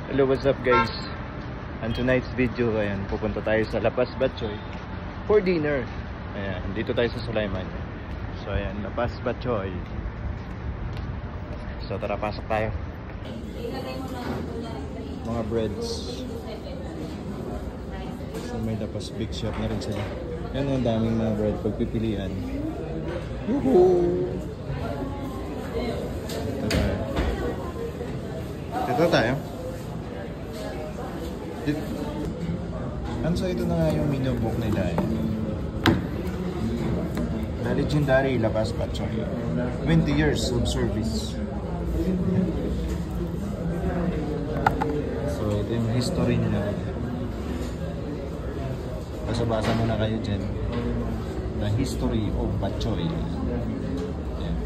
Hello, what's up guys? And tonight's video, ayan, pupunta tayo sa La Paz Batchoy for dinner. Ayan, dito tayo sa Sulaiman. So ayan, La Paz Batchoy. So tara, pasok tayo. Mga breads. So may La Paz Big Shop na rin sila. Yan, ang daming mga bread pagpipilian. Woohoo! Ito tayo. So ito na nga yung menu book nila. The legendary La Paz Batchoy. 20 years of service. So ito yung history nila. Basa-basa muna kayo dyan. The history of Batchoy. Yeah.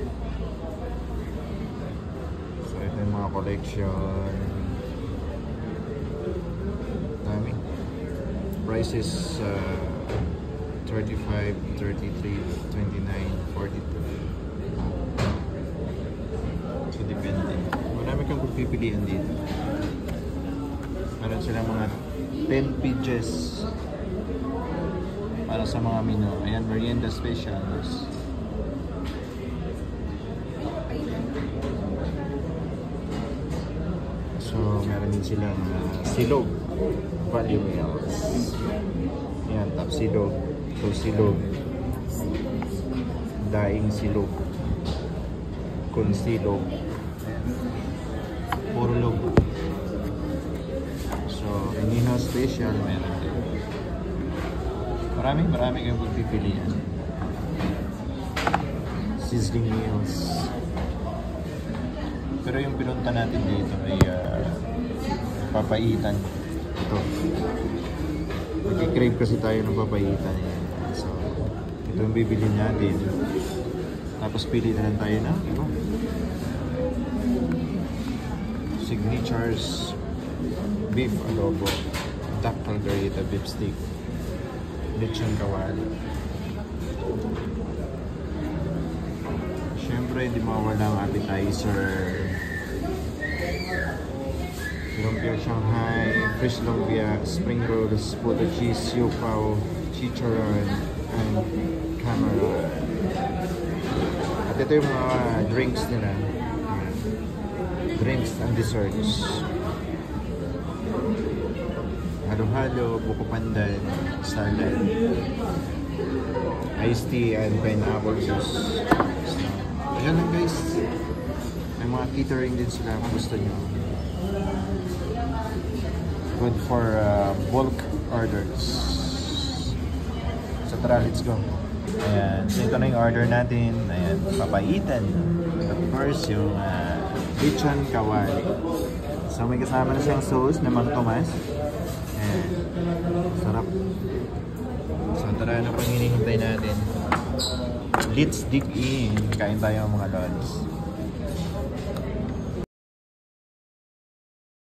So ito yung mga collection. Dami. Prices 35, 33, 29, 42. So depende. Marami kang pagpipilian dito. Meron sila mga 10 pages para sa mga menu. Ayan, merienda specials. So meron din silang silog. Value meals. Yan, tap silog, to silog, daing silog, kun silog, purlog. So, Nino special meron din. Marami kayong pagpipilian. Sizzling meals. Pero yung pinunta natin dito ay papaitan. Ito. Nag-crave kasi tayo ng papaitan. So, ito yung bibili natin. Tapos pili na lang tayo na iba. Signatures beef adobo, duck margarita beef stick, lechon kawali. Siyempre, hindi mawala ang appetizer. Lumpia Shanghai, fish lumpia, spring rolls, butter cheese, yopaw, chicharon, and camaron. At ito yung mga drinks nila. Drinks and desserts. Halo-halo, buko pandan, salad, iced tea, and pineapple juice. So, ayan lang guys. May mga catering din sila kung gusto nyo. Good for bulk orders. So tara, let's go. Ayan, so ito na yung order natin. Ayan, papaitan. Of course, yung lechon kawali. So may kasama na siyang sauce na Mang Tomas. Ayan, sarap. So tara, ano pang hinihintay natin? Let's dig in. Kain tayo mga lods.